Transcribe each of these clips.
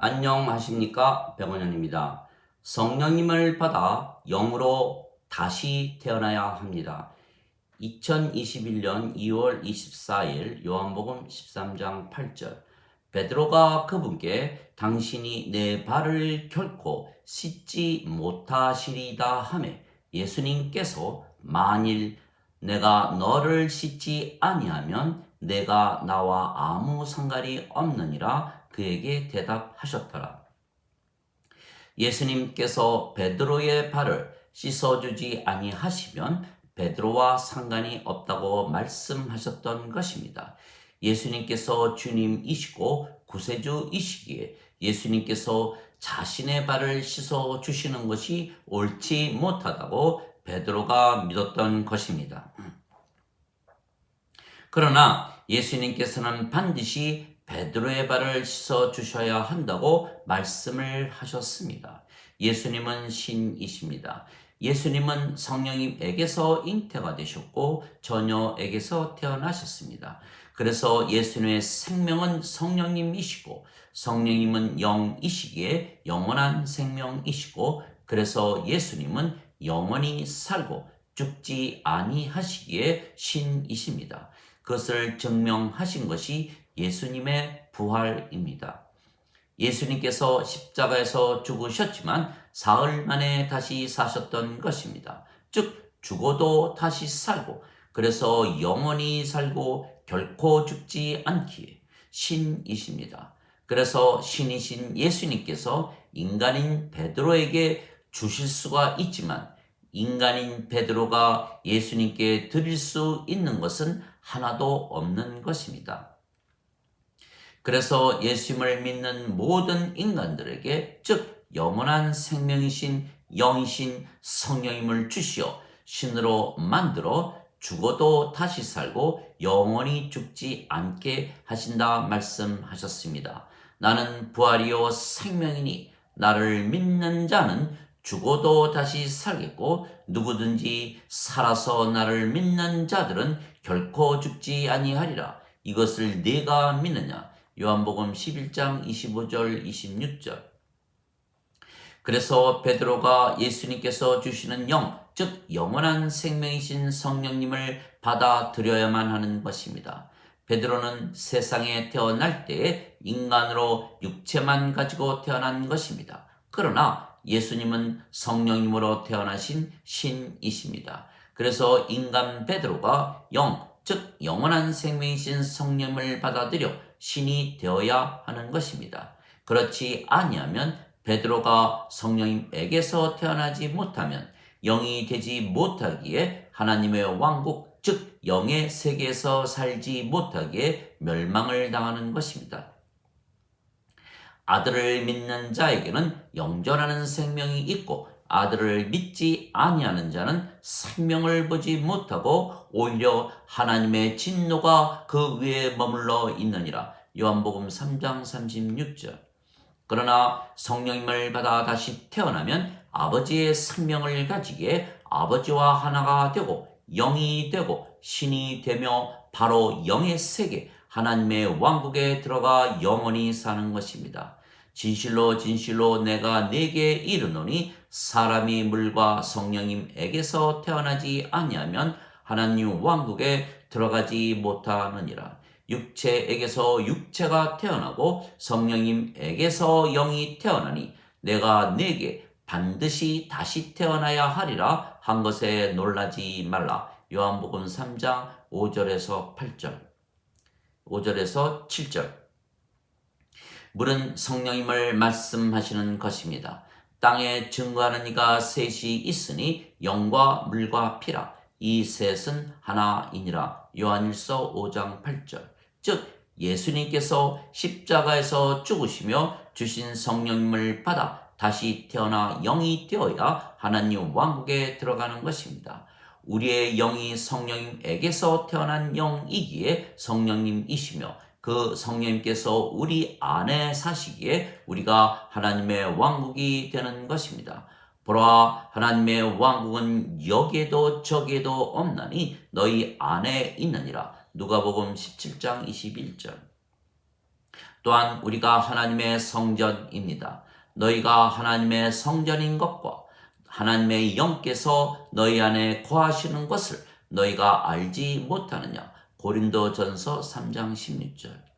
안녕하십니까? 백원현입니다. 성령님을 받아 영으로 다시 태어나야 합니다. 2021년 2월 24일 요한복음 13장 8절 베드로가 그분께 당신이 내 발을 결코 씻지 못하시리다 하매 예수님께서 만일 내가 너를 씻지 아니하면 내가 나와 아무 상관이 없느니라 그에게 대답하셨더라. 예수님께서 베드로의 발을 씻어주지 아니하시면 베드로와 상관이 없다고 말씀하셨던 것입니다. 예수님께서 주님이시고 구세주이시기에 예수님께서 자신의 발을 씻어주시는 것이 옳지 못하다고 베드로가 믿었던 것입니다. 그러나 예수님께서는 반드시 베드로의 발을 씻어 주셔야 한다고 말씀을 하셨습니다. 예수님은 신이십니다. 예수님은 성령님에게서 잉태가 되셨고 처녀에게서 태어나셨습니다. 그래서 예수님의 생명은 성령님이시고 성령님은 영이시기에 영원한 생명이시고 그래서 예수님은 영원히 살고 죽지 아니하시기에 신이십니다. 그것을 증명하신 것이 예수님의 부활입니다. 예수님께서 십자가에서 죽으셨지만 사흘 만에 다시 사셨던 것입니다. 즉 죽어도 다시 살고 그래서 영원히 살고 결코 죽지 않기에 신이십니다. 그래서 신이신 예수님께서 인간인 베드로에게 주실 수가 있지만 인간인 베드로가 예수님께 드릴 수 있는 것은 하나도 없는 것입니다. 그래서 예수님을 믿는 모든 인간들에게 즉 영원한 생명이신 영이신 성령님을 주시어 신으로 만들어 죽어도 다시 살고 영원히 죽지 않게 하신다 말씀하셨습니다. 나는 부활이요 생명이니 나를 믿는 자는 죽어도 다시 살겠고 누구든지 살아서 나를 믿는 자들은 결코 죽지 아니하리라. 이것을 네가 믿느냐? 요한복음 11장 25절 26절. 그래서 베드로가 예수님께서 주시는 영, 즉 영원한 생명이신 성령님을 받아들여야만 하는 것입니다. 베드로는 세상에 태어날 때 인간으로 육체만 가지고 태어난 것입니다. 그러나 예수님은 성령님으로 태어나신 신이십니다. 그래서 인간 베드로가 영, 즉 영원한 생명이신 성령을 받아들여 신이 되어야 하는 것입니다. 그렇지 아니하면 베드로가 성령님에게서 태어나지 못하면 영이 되지 못하기에 하나님의 왕국 즉 영의 세계에서 살지 못하기에 멸망을 당하는 것입니다. 아들을 믿는 자에게는 영존하는 생명이 있고 아들을 믿지 아니하는 자는 생명을 보지 못하고 오히려 하나님의 진노가 그 위에 머물러 있느니라. 요한복음 3장 36절. 그러나 성령님을 받아 다시 태어나면 아버지의 생명을 가지기에 아버지와 하나가 되고 영이 되고 신이 되며 바로 영의 세계 하나님의 왕국에 들어가 영원히 사는 것입니다. 진실로 진실로 내가 네게 이르노니 사람이 물과 성령님에게서 태어나지 아니하면 하나님 왕국에 들어가지 못하느니라. 육체에게서 육체가 태어나고 성령님에게서 영이 태어나니 내가 네게 반드시 다시 태어나야 하리라 한 것에 놀라지 말라. 요한복음 3장 5절에서 8절 5절에서 7절. 물은 성령님을 말씀하시는 것입니다. 땅에 증거하는 이가 셋이 있으니 영과 물과 피라. 이 셋은 하나이니라. 요한일서 5장 8절. 즉 예수님께서 십자가에서 죽으시며 주신 성령님을 받아 다시 태어나 영이 되어야 하나님 왕국에 들어가는 것입니다. 우리의 영이 성령님에게서 태어난 영이기에 성령님이시며 그 성령님께서 우리 안에 사시기에 우리가 하나님의 왕국이 되는 것입니다. 보라 하나님의 왕국은 여기에도 저기에도 없나니 너희 안에 있느니라. 누가복음 17장 21절. 또한 우리가 하나님의 성전입니다. 너희가 하나님의 성전인 것과 하나님의 영께서 너희 안에 거하시는 것을 너희가 알지 못하느냐. 고린도전서 3장 16절.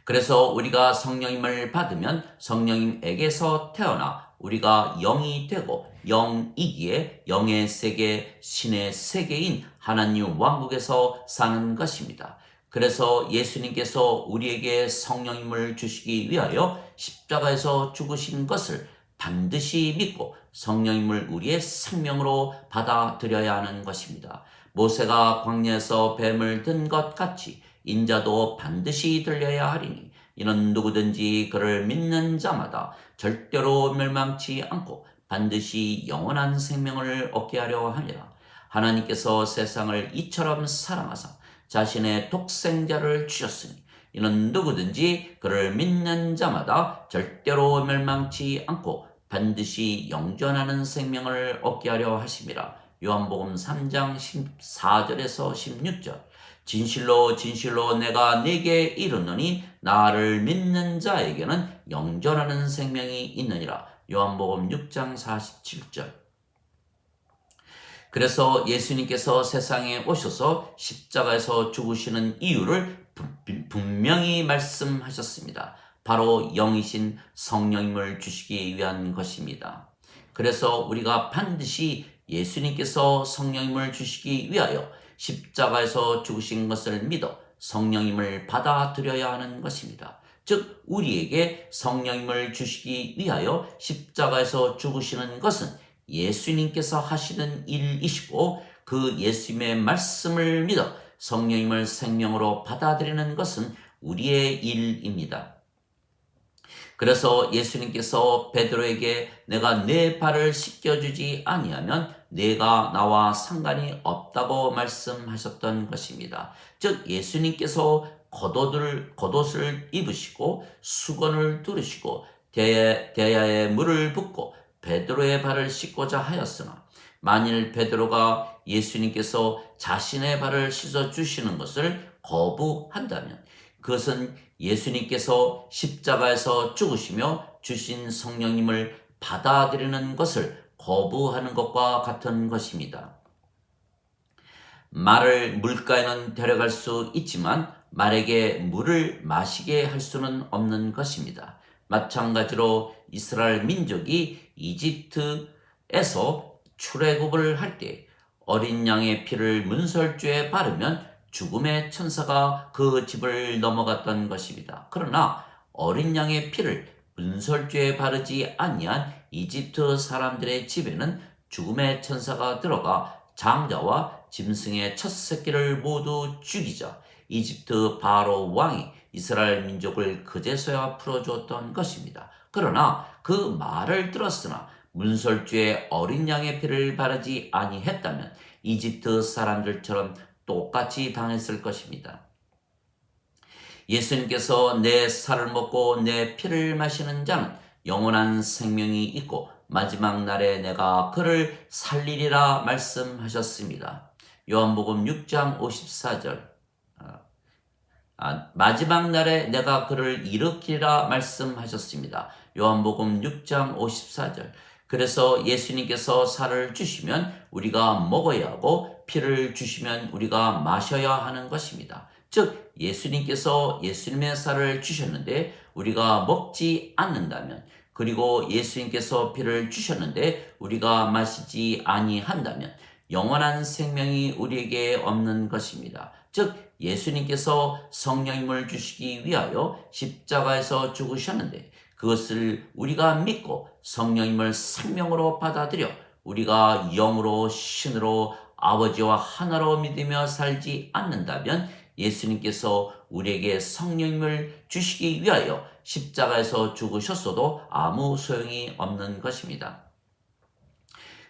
그래서 우리가 성령님을 받으면 성령님에게서 태어나 우리가 영이 되고 영이기에 영의 세계, 신의 세계인 하나님 왕국에서 사는 것입니다. 그래서 예수님께서 우리에게 성령님을 주시기 위하여 십자가에서 죽으신 것을 반드시 믿고 성령님을 우리의 생명으로 받아들여야 하는 것입니다. 모세가 광야에서 뱀을 든 것 같이 인자도 반드시 들려야 하리니 이는 누구든지 그를 믿는 자마다 절대로 멸망치 않고 반드시 영원한 생명을 얻게 하려 하니라. 하나님께서 세상을 이처럼 사랑하사 자신의 독생자를 주셨으니 이는 누구든지 그를 믿는 자마다 절대로 멸망치 않고 반드시 영존하는 생명을 얻게 하려 하심이라. 요한복음 3장 14절에서 16절. 진실로 진실로 내가 네게 이르노니 나를 믿는 자에게는 영존하는 생명이 있느니라. 요한복음 6장 47절. 그래서 예수님께서 세상에 오셔서 십자가에서 죽으시는 이유를 분명히 말씀하셨습니다. 바로 영이신 성령님을 주시기 위한 것입니다. 그래서 우리가 반드시 예수님께서 성령님을 주시기 위하여 십자가에서 죽으신 것을 믿어 성령님을 받아들여야 하는 것입니다. 즉 우리에게 성령님을 주시기 위하여 십자가에서 죽으시는 것은 예수님께서 하시는 일이시고 그 예수님의 말씀을 믿어 성령님을 생명으로 받아들이는 것은 우리의 일입니다. 그래서 예수님께서 베드로에게 내가 네 발을 씻겨주지 아니하면 네가 나와 상관이 없다고 말씀하셨던 것입니다. 즉 예수님께서 겉옷을 입으시고 수건을 두르시고 대야에 물을 붓고 베드로의 발을 씻고자 하였으나 만일 베드로가 예수님께서 자신의 발을 씻어 주시는 것을 거부한다면 그것은 예수님께서 십자가에서 죽으시며 주신 성령님을 받아들이는 것을 거부하는 것과 같은 것입니다. 말을 물가에는 데려갈 수 있지만 말에게 물을 마시게 할 수는 없는 것입니다. 마찬가지로 이스라엘 민족이 이집트에서 출애굽을 할 때 어린 양의 피를 문설주에 바르면 죽음의 천사가 그 집을 넘어갔던 것입니다. 그러나 어린 양의 피를 문설주에 바르지 아니한 이집트 사람들의 집에는 죽음의 천사가 들어가 장자와 짐승의 첫 새끼를 모두 죽이자 이집트 바로 왕이 이스라엘 민족을 그제서야 풀어주었던 것입니다. 그러나 그 말을 들었으나 문설주에 어린 양의 피를 바르지 아니했다면 이집트 사람들처럼 똑같이 당했을 것입니다. 예수님께서 내 살을 먹고 내 피를 마시는 자는 영원한 생명이 있고 마지막 날에 내가 그를 살리리라 말씀하셨습니다. 요한복음 6장 54절. 마지막 날에 내가 그를 일으키리라 말씀하셨습니다. 요한복음 6장 54절. 그래서 예수님께서 살을 주시면 우리가 먹어야 하고 피를 주시면 우리가 마셔야 하는 것입니다. 즉 예수님께서 예수님의 살을 주셨는데 우리가 먹지 않는다면 그리고 예수님께서 피를 주셨는데 우리가 마시지 아니한다면 영원한 생명이 우리에게 없는 것입니다. 즉 예수님께서 성령님을 주시기 위하여 십자가에서 죽으셨는데 그것을 우리가 믿고 성령님을 생명으로 받아들여 우리가 영으로 신으로 아버지와 하나로 믿으며 살지 않는다면 예수님께서 우리에게 성령님을 주시기 위하여 십자가에서 죽으셨어도 아무 소용이 없는 것입니다.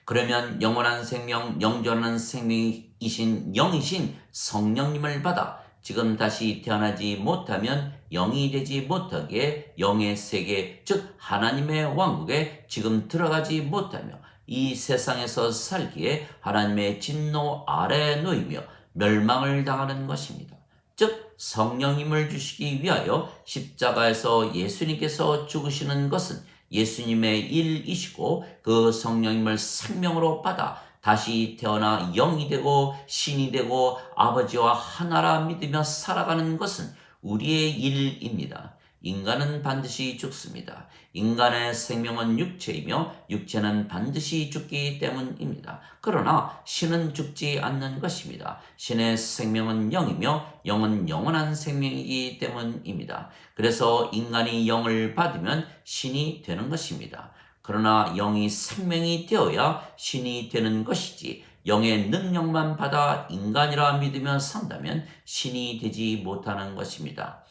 그러면 영원한 생명, 영존하는 생명이신 영이신 성령님을 받아 지금 다시 태어나지 못하면 영이 되지 못하기에 영의 세계, 즉 하나님의 왕국에 지금 들어가지 못하며 이 세상에서 살기에 하나님의 진노 아래에 놓이며 멸망을 당하는 것입니다. 즉 성령님을 주시기 위하여 십자가에서 예수님께서 죽으시는 것은 예수님의 일이시고 그 성령님을 생명으로 받아 다시 태어나 영이 되고 신이 되고 아버지와 하나라 믿으며 살아가는 것은 우리의 일입니다. 인간은 반드시 죽습니다. 인간의 생명은 육체이며 육체는 반드시 죽기 때문입니다. 그러나 신은 죽지 않는 것입니다. 신의 생명은 영이며 영은 영원한 생명이기 때문입니다. 그래서 인간이 영을 받으면 신이 되는 것입니다. 그러나 영이 생명이 되어야 신이 되는 것이지 영의 능력만 받아 인간이라 믿으며 산다면 신이 되지 못하는 것입니다.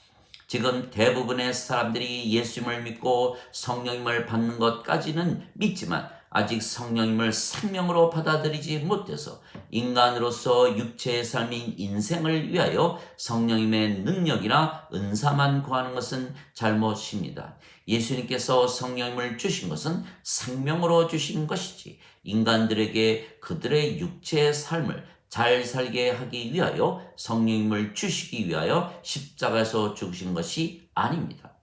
지금 대부분의 사람들이 예수님을 믿고 성령님을 받는 것까지는 믿지만 아직 성령님을 생명으로 받아들이지 못해서 인간으로서 육체의 삶인 인생을 위하여 성령님의 능력이나 은사만 구하는 것은 잘못입니다. 예수님께서 성령님을 주신 것은 생명으로 주신 것이지 인간들에게 그들의 육체의 삶을 잘 살게 하기 위하여 성령님을 주시기 위하여 십자가에서 죽으신 것이 아닙니다.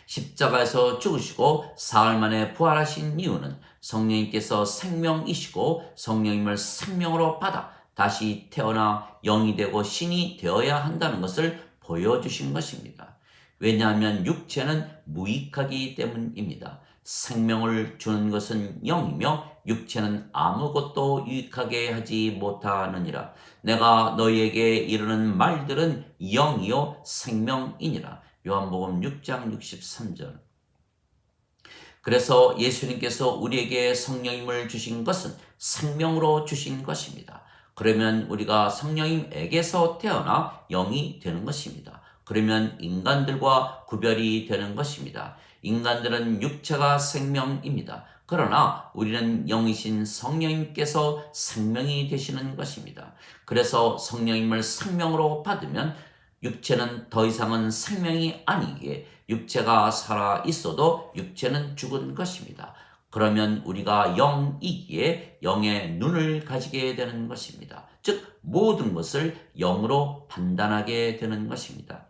십자가에서 죽으시고 사흘 만에 부활하신 이유는 성령님께서 생명이시고 성령님을 생명으로 받아 다시 태어나 영이 되고 신이 되어야 한다는 것을 보여주신 것입니다. 왜냐하면 육체는 무익하기 때문입니다. 생명을 주는 것은 영이며 육체는 아무것도 유익하게 하지 못하느니라. 내가 너희에게 이르는 말들은 영이요 생명이니라. 요한복음 6장 63절. 그래서 예수님께서 우리에게 성령님을 주신 것은 생명으로 주신 것입니다. 그러면 우리가 성령님에게서 태어나 영이 되는 것입니다. 그러면 인간들과 구별이 되는 것입니다. 인간들은 육체가 생명입니다. 그러나 우리는 영이신 성령님께서 생명이 되시는 것입니다. 그래서 성령님을 생명으로 받으면 육체는 더 이상은 생명이 아니기에 육체가 살아 있어도 육체는 죽은 것입니다. 그러면 우리가 영이기에 영의 눈을 가지게 되는 것입니다. 즉 모든 것을 영으로 판단하게 되는 것입니다.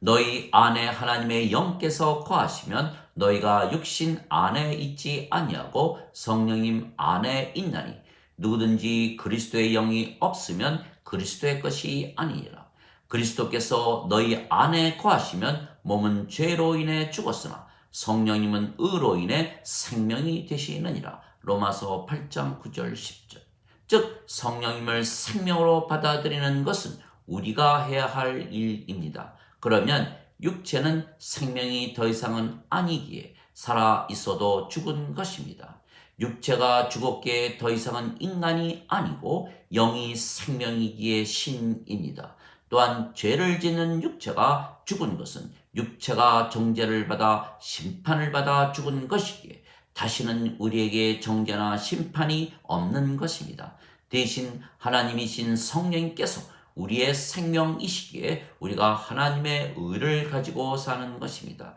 너희 안에 하나님의 영께서 거하시면 너희가 육신 안에 있지 아니하고 성령님 안에 있나니 누구든지 그리스도의 영이 없으면 그리스도의 것이 아니니라. 그리스도께서 너희 안에 거하시면 몸은 죄로 인해 죽었으나 성령님은 의로 인해 생명이 되시느니라. 로마서 8장 9절 10절. 즉 성령님을 생명으로 받아들이는 것은 우리가 해야 할 일입니다. 그러면 육체는 생명이 더 이상은 아니기에 살아 있어도 죽은 것입니다. 육체가 죽었기에 더 이상은 인간이 아니고 영이 생명이기에 신입니다. 또한 죄를 짓는 육체가 죽은 것은 육체가 정죄를 받아 심판을 받아 죽은 것이기에 다시는 우리에게 정죄나 심판이 없는 것입니다. 대신 하나님이신 성령님께서 우리의 생명이시기에 우리가 하나님의 의를 가지고 사는 것입니다.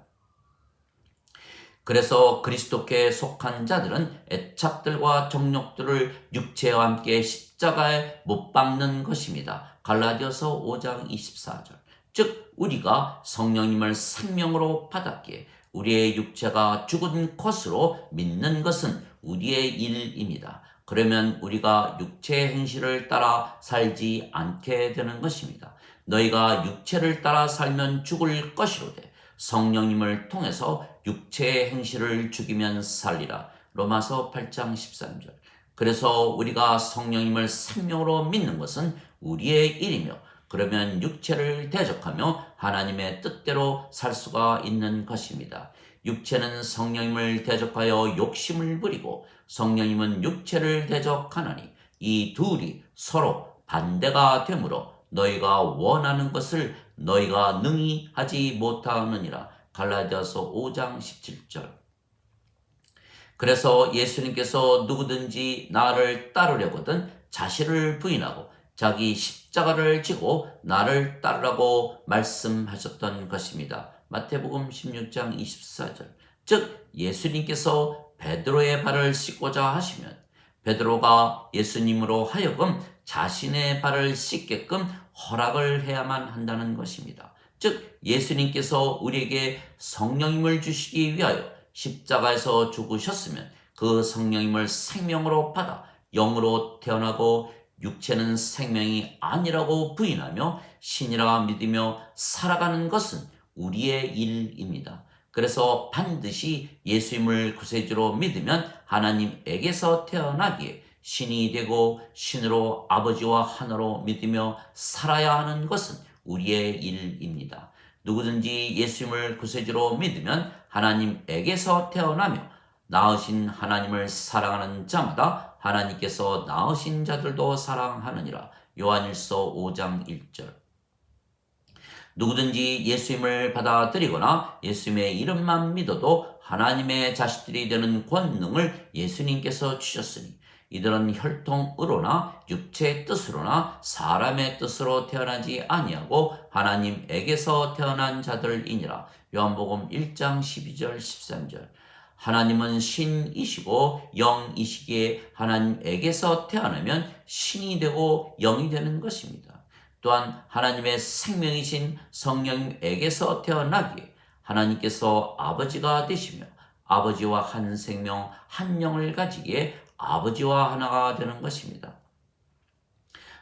그래서 그리스도께 속한 자들은 애착들과 정욕들을 육체와 함께 십자가에 못 박는 것입니다. 갈라디아서 5장 24절. 즉 우리가 성령님을 생명으로 받았기에 우리의 육체가 죽은 것으로 믿는 것은 우리의 일입니다. 그러면 우리가 육체의 행실을 따라 살지 않게 되는 것입니다. 너희가 육체를 따라 살면 죽을 것이로되 성령님을 통해서 육체의 행실을 죽이면 살리라. 로마서 8장 13절. 그래서 우리가 성령님을 생명으로 믿는 것은 우리의 일이며 그러면 육체를 대적하며 하나님의 뜻대로 살 수가 있는 것입니다. 육체는 성령님을 대적하여 욕심을 부리고 성령님은 육체를 대적하나니 이 둘이 서로 반대가 되므로 너희가 원하는 것을 너희가 능히 하지 못하느니라. 갈라디아서 5장 17절. 그래서 예수님께서 누구든지 나를 따르려거든 자신을 부인하고 자기 십자가를 지고 나를 따르라고 말씀하셨던 것입니다. 마태복음 16장 24절. 즉 예수님께서 베드로의 발을 씻고자 하시면 베드로가 예수님으로 하여금 자신의 발을 씻게끔 허락을 해야만 한다는 것입니다. 즉 예수님께서 우리에게 성령님을 주시기 위하여 십자가에서 죽으셨으면 그 성령님을 생명으로 받아 영으로 태어나고 육체는 생명이 아니라고 부인하며 신이라 믿으며 살아가는 것은 우리의 일입니다. 그래서 반드시 예수님을 구세주로 믿으면 하나님에게서 태어나기에 신이 되고 신으로 아버지와 하나로 믿으며 살아야 하는 것은 우리의 일입니다. 누구든지 예수님을 구세주로 믿으면 하나님에게서 태어나며 낳으신 하나님을 사랑하는 자마다 하나님께서 낳으신 자들도 사랑하느니라. 요한일서 5장 1절. 누구든지 예수님을 받아들이거나 예수님의 이름만 믿어도 하나님의 자식들이 되는 권능을 예수님께서 주셨으니 이들은 혈통으로나 육체의 뜻으로나 사람의 뜻으로 태어나지 아니하고 하나님에게서 태어난 자들이니라. 요한복음 1장 12절 13절. 하나님은 신이시고 영이시기에 하나님에게서 태어나면 신이 되고 영이 되는 것입니다. 또한 하나님의 생명이신 성령님에게서 태어나기에 하나님께서 아버지가 되시며 아버지와 한 생명 한 영을 가지기에 아버지와 하나가 되는 것입니다.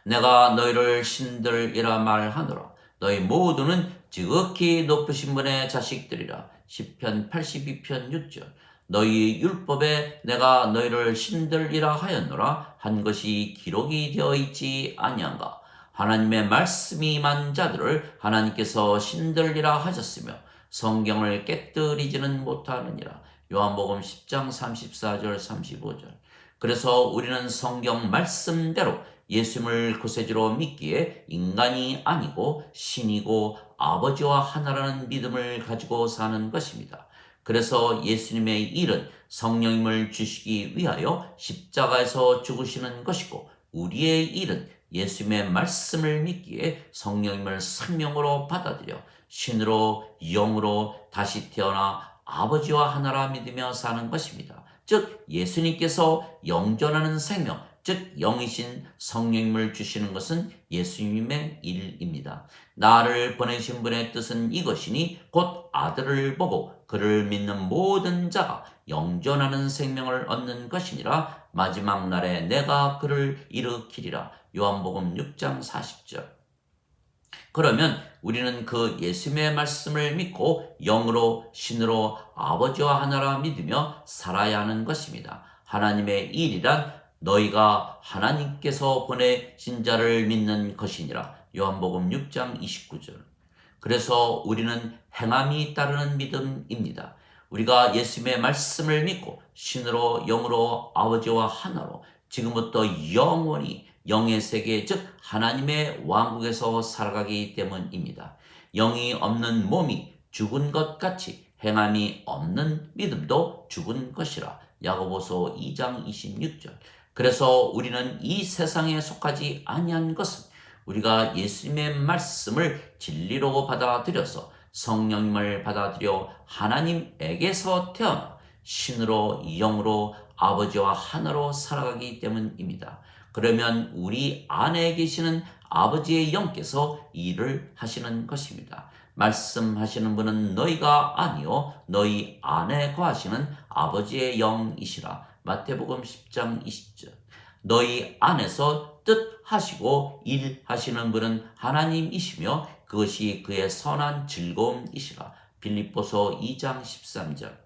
내가 너희를 신들이라 말하노라. 너희 모두는 지극히 높으신 분의 자식들이라. 시편 82편 6절. 너희 율법에 내가 너희를 신들이라 하였노라 한 것이 기록이 되어 있지 아니한가. 하나님의 말씀이 임한 자들을 하나님께서 신들이라 하셨으며 성경을 깨뜨리지는 못하느니라. 요한복음 10장 34절 35절. 그래서 우리는 성경 말씀대로 예수님을 구세주로 믿기에 인간이 아니고 신이고 아버지와 하나라는 믿음을 가지고 사는 것입니다. 그래서 예수님의 일은 성령님을 주시기 위하여 십자가에서 죽으시는 것이고 우리의 일은 예수님의 말씀을 믿기에 성령님을 생명으로 받아들여 신으로 영으로 다시 태어나 아버지와 하나라 믿으며 사는 것입니다. 즉 예수님께서 영존하는 생명, 즉 영이신 성령님을 주시는 것은 예수님의 일입니다. 나를 보내신 분의 뜻은 이것이니 곧 아들을 보고 그를 믿는 모든 자가 영존하는 생명을 얻는 것이니라. 마지막 날에 내가 그를 일으키리라. 요한복음 6장 40절. 그러면 우리는 그 예수님의 말씀을 믿고 영으로 신으로 아버지와 하나라 믿으며 살아야 하는 것입니다. 하나님의 일이란 너희가 하나님께서 보내신 자를 믿는 것이니라. 요한복음 6장 29절. 그래서 우리는 행함이 따르는 믿음입니다. 우리가 예수님의 말씀을 믿고 신으로 영으로 아버지와 하나로 지금부터 영원히 영의 세계 즉 하나님의 왕국에서 살아가기 때문입니다. 영이 없는 몸이 죽은 것 같이 행함이 없는 믿음도 죽은 것이라. 야고보서 2장 26절. 그래서 우리는 이 세상에 속하지 아니한 것은 우리가 예수님의 말씀을 진리로 받아들여서 성령님을 받아들여 하나님에게서 태어나 신으로 영으로 아버지와 하나로 살아가기 때문입니다. 그러면 우리 안에 계시는 아버지의 영께서 일을 하시는 것입니다. 말씀하시는 분은 너희가 아니요 너희 안에 거하시는 아버지의 영이시라. 마태복음 10장 20절. 너희 안에서 뜻하시고 일하시는 분은 하나님이시며 그것이 그의 선한 즐거움이시라. 빌립보서 2장 13절.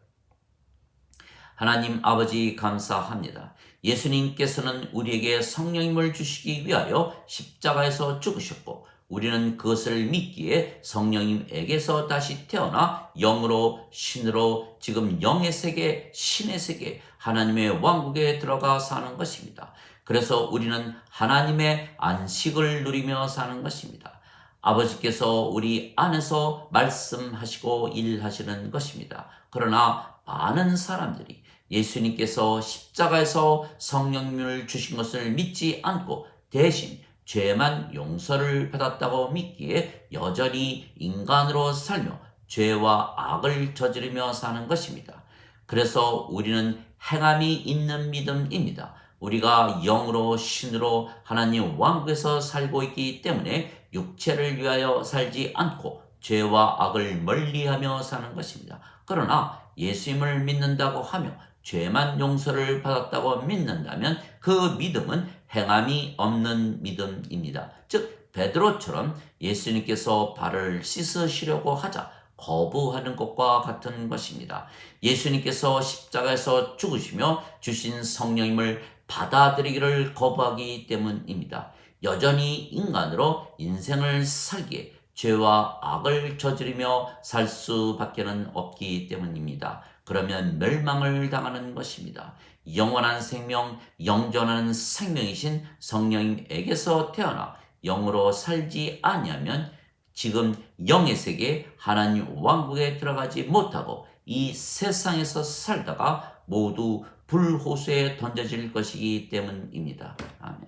하나님 아버지 감사합니다. 예수님께서는 우리에게 성령님을 주시기 위하여 십자가에서 죽으셨고 우리는 그것을 믿기에 성령님에게서 다시 태어나 영으로 신으로 지금 영의 세계 신의 세계 하나님의 왕국에 들어가 사는 것입니다. 그래서 우리는 하나님의 안식을 누리며 사는 것입니다. 아버지께서 우리 안에서 말씀하시고 일하시는 것입니다. 그러나 많은 사람들이 예수님께서 십자가에서 성령님을 주신 것을 믿지 않고 대신 죄만 용서를 받았다고 믿기에 여전히 인간으로 살며 죄와 악을 저지르며 사는 것입니다. 그래서 우리는 행함이 있는 믿음입니다. 우리가 영으로 신으로 하나님 왕국에서 살고 있기 때문에 육체를 위하여 살지 않고 죄와 악을 멀리하며 사는 것입니다. 그러나 예수님을 믿는다고 하며 죄만 용서를 받았다고 믿는다면 그 믿음은 행함이 없는 믿음입니다. 즉 베드로처럼 예수님께서 발을 씻으시려고 하자 거부하는 것과 같은 것입니다. 예수님께서 십자가에서 죽으시며 주신 성령님을 받아들이기를 거부하기 때문입니다. 여전히 인간으로 인생을 살기에 죄와 악을 저지르며 살 수밖에는 없기 때문입니다. 그러면 멸망을 당하는 것입니다. 영원한 생명, 영존하는 생명이신 성령님에게서 태어나 영으로 살지 아니하면 지금 영의 세계 하나님 왕국에 들어가지 못하고 이 세상에서 살다가 모두 불호수에 던져질 것이기 때문입니다. 아멘.